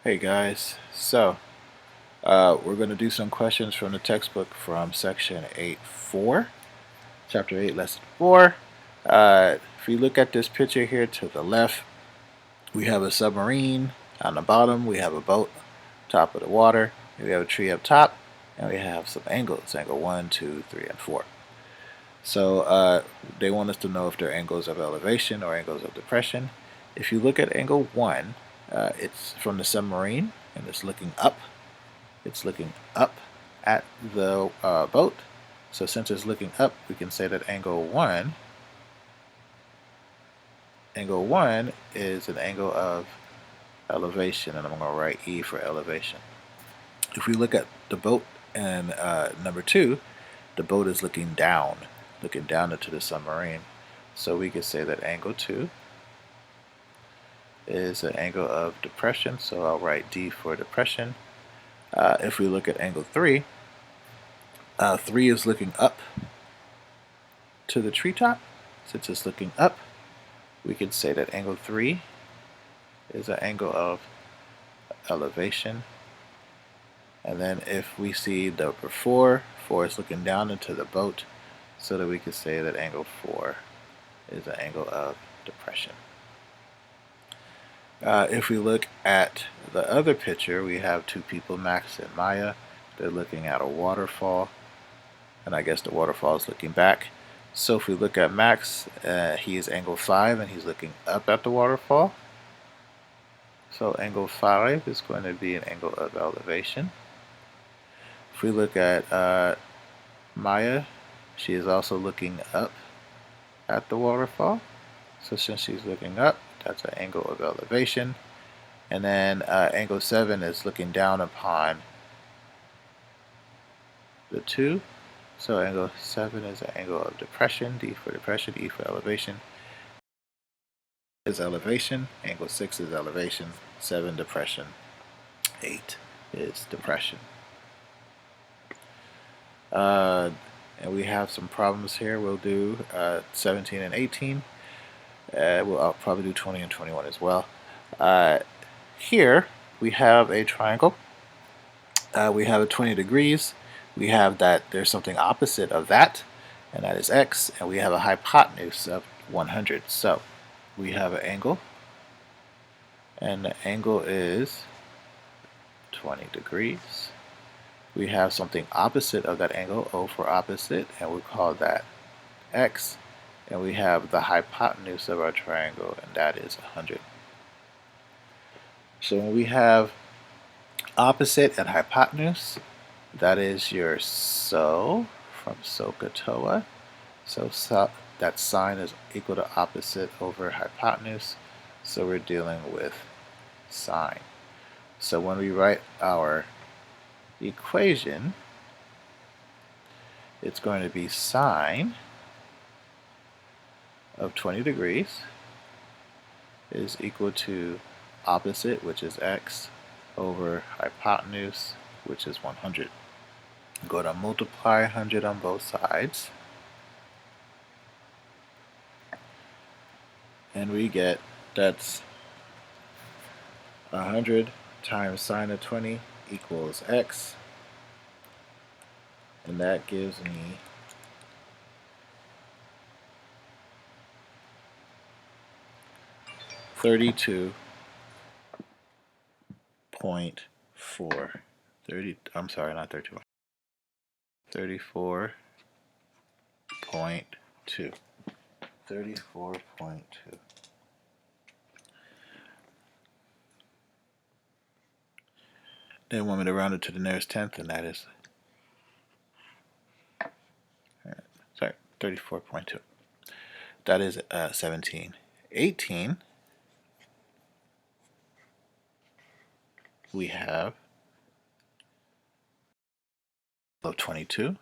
Hey guys, we're going to do some questions from the textbook from section 8.4, chapter 8, lesson 4. If you look at this picture here to the left, we have a submarine. On the bottom, we have a boat, top of the water. We have a tree up top, and we have some angles, angle 1, 2, 3, and 4. They want us to know if they're angles of elevation or angles of depression. If you look at angle 1, it's from the submarine, and it's looking up. It's looking up at the boat. So since it's looking up, we can say that angle 1 is an angle of elevation, and I'm going to write E for elevation. If we look at the boat and number 2, the boat is looking down into the submarine. So we could say that angle 2 is an angle of depression, so I'll write D for depression. If we look at angle 3, 3 is looking up to the treetop. Since it's looking up, we can say that angle 3 is an angle of elevation. And then if we see number 4, 4 is looking down into the boat, so that we can say that angle 4 is an angle of depression. If we look at the other picture, we have two people, Max and Maya. They're looking at a waterfall, and I guess the waterfall is looking back. So if we look at Max, he is angle 5 and he's looking up at the waterfall. So angle 5 is going to be an angle of elevation. If we look at Maya, she is also looking up at the waterfall. So since she's looking up, that's an angle of elevation. And then angle 7 is looking down upon the 2. So angle 7 is an angle of depression, D for depression, E for elevation. Is elevation, angle 6 is elevation, 7 depression, 8 is depression. And we have some problems here. We'll do 17 and 18. I'll probably do 20 and 21 as well. Here we have a triangle. We have a 20 degrees. We have that there's something opposite of that, and that is x, and we have a hypotenuse of 100. So we have an angle, and the angle is 20 degrees. We have something opposite of that angle, O for opposite, and we call that x, and we have the hypotenuse of our triangle, and that is 100. So when we have opposite and hypotenuse, that is your SO from SOHCAHTOA. So that sine is equal to opposite over hypotenuse, so we're dealing with sine. So when we write our equation, it's going to be sine of 20 degrees is equal to opposite, which is x, over hypotenuse, which is 100. I'm going to multiply 100 on both sides, and we get that's 100 times sine of 20 equals x, and that gives me 32.4. I'm sorry, not 32. 34.2. 34.2. They want me to round it to the nearest tenth, and that is, sorry, 34.2. That is 17. 18, we have 22.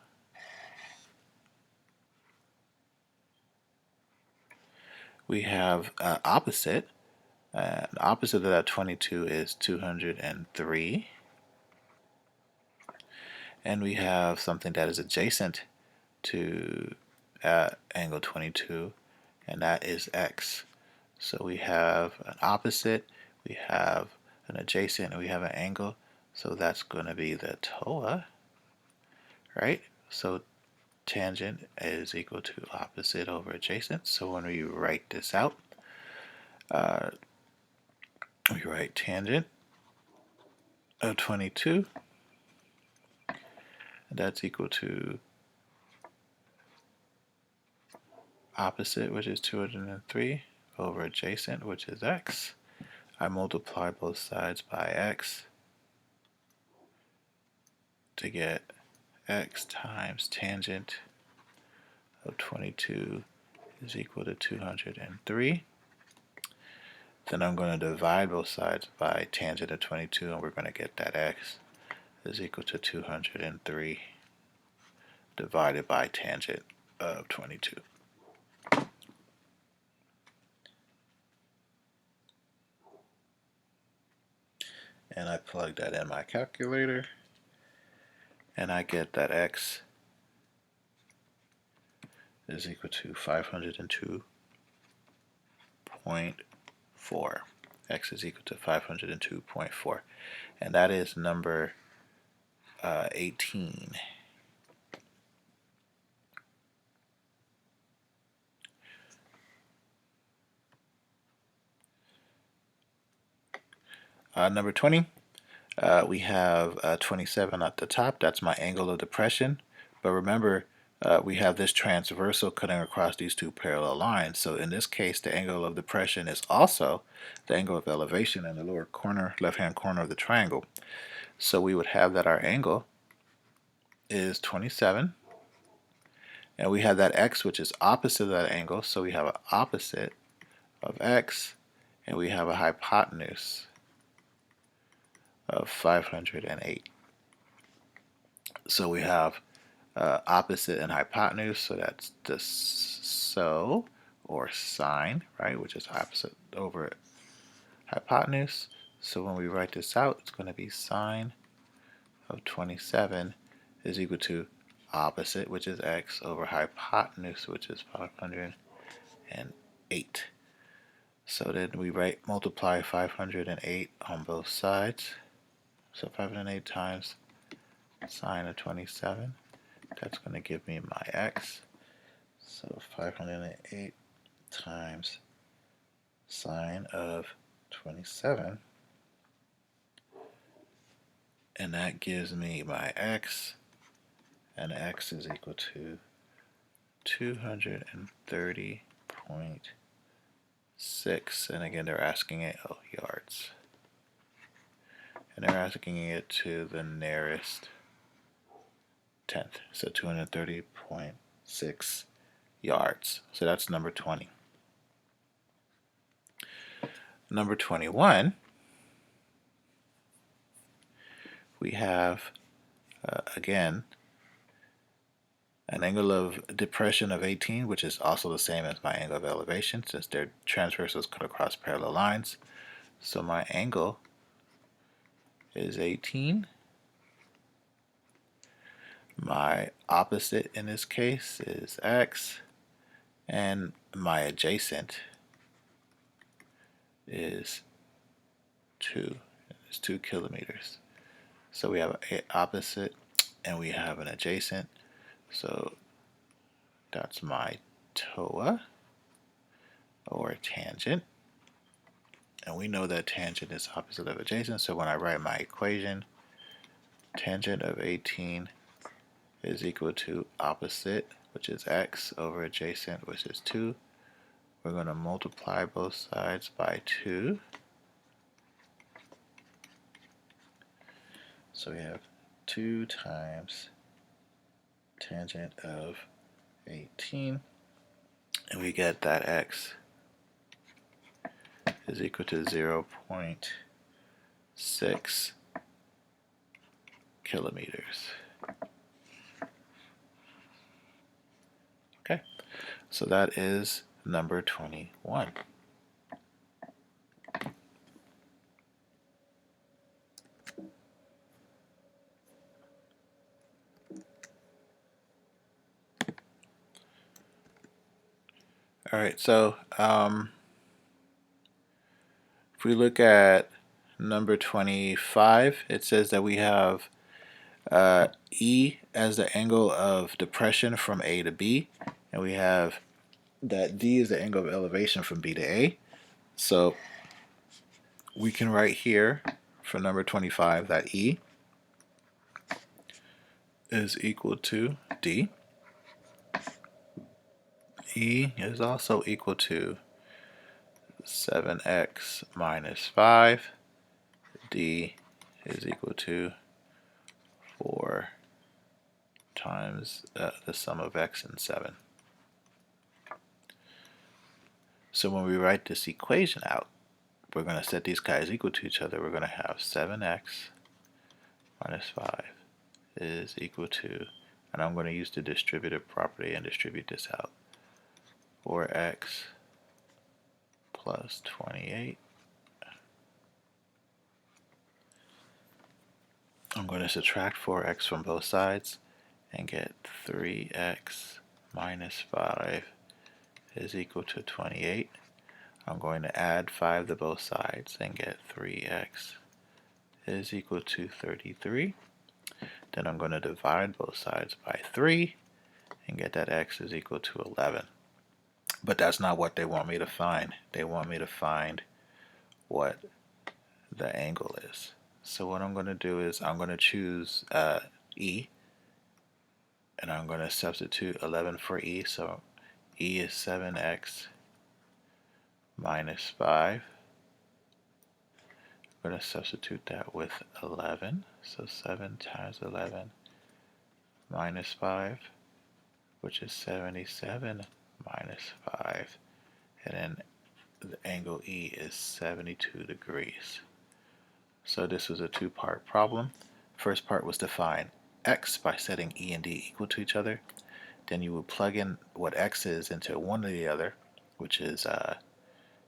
We have opposite. The opposite of that 22 is 203. And we have something that is adjacent to angle 22, and that is x. So we have an opposite, we have an adjacent, and we have an angle. So that's going to be the TOA, right? So tangent is equal to opposite over adjacent. So when we write this out, we write tangent of 22, and that's equal to opposite, which is 203, over adjacent, which is x. I multiply both sides by x to get x times tangent of 22 is equal to 203. Then I'm going to divide both sides by tangent of 22, and we're going to get that x is equal to 203 divided by tangent of 22. And I plug that in my calculator, and I get that x is equal to 502.4. X is equal to 502.4, and that is number 18. Number 20, we have 27 at the top. That's my angle of depression. But remember, we have this transversal cutting across these two parallel lines. So in this case, the angle of depression is also the angle of elevation in the lower corner, left-hand corner of the triangle. So we would have that our angle is 27. And we have that x, which is opposite of that angle. So we have an opposite of x, and we have a hypotenuse of 508. So we have opposite and hypotenuse, so that's the SO or sine, right, which is opposite over hypotenuse. So when we write this out, it's going to be sine of 27 is equal to opposite, which is x, over hypotenuse, which is 508. So then we multiply 508 on both sides. So 508 times sine of 27. That's going to give me my x. So 508 times sine of 27. And that gives me my x. And x is equal to 230.6. And again, they're asking it, yards. And they're asking it to the nearest tenth. So 230.6 yards. So that's number 20. Number 21, we have, again, an angle of depression of 18, which is also the same as my angle of elevation, since their transversals cut across parallel lines. So my angle is 18. My opposite in this case is x, and my adjacent is 2. It's 2 kilometers. So we have an opposite and we have an adjacent. So that's my TOA, or tangent. And we know that tangent is opposite of adjacent. So when I write my equation, tangent of 18 is equal to opposite, which is x, over adjacent, which is 2. We're going to multiply both sides by 2. So we have 2 times tangent of 18, and we get that x is equal to 0.6 kilometers. Okay, so that is number 21. All right, so if we look at number 25, it says that we have E as the angle of depression from A to B, and we have that D is the angle of elevation from B to A. So we can write here for number 25 that E is equal to D. E is also equal to 7x minus 5. D is equal to 4 times the sum of x and 7. So when we write this equation out, we're going to set these guys equal to each other. We're going to have 7x minus 5 is equal to, and I'm going to use the distributive property and distribute this out, 4x plus 28. I'm going to subtract 4x from both sides and get 3x minus 5 is equal to 28. I'm going to add 5 to both sides and get 3x is equal to 33. Then I'm going to divide both sides by 3 and get that x is equal to 11. But that's not what they want me to find. They want me to find what the angle is. So what I'm going to do is I'm going to choose E, and I'm going to substitute 11 for E. So E is 7x minus 5. I'm going to substitute that with 11. So 7 times 11 minus 5, which is 77 minus 5. And then the angle E is 72 degrees. So this was a two-part problem. First part was to find x by setting E and D equal to each other. Then you would plug in what x is into one or the other, which is,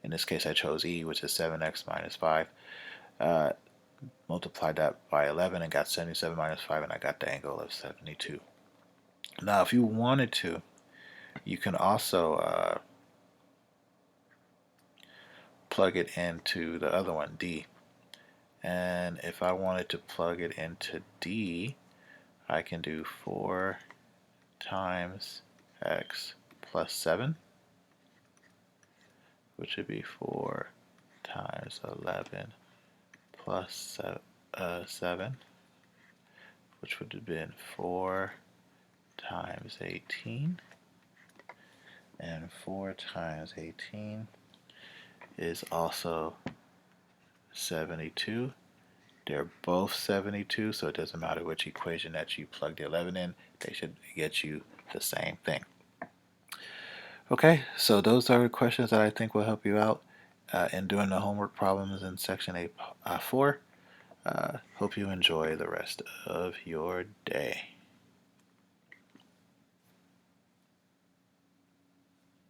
in this case I chose E, which is 7x minus 5. Multiplied that by 11 and got 77 minus 5, and I got the angle of 72. Now if you wanted to, you can also plug it into the other one, D. And if I wanted to plug it into D, I can do 4 times x plus 7, which would be 4 times 11 plus 7, which would have been 4 times 18. And 4 times 18 is also 72. They're both 72, so it doesn't matter which equation that you plug the 11 in, they should get you the same thing. Okay, so those are the questions that I think will help you out in doing the homework problems in section 8.4. Hope you enjoy the rest of your day.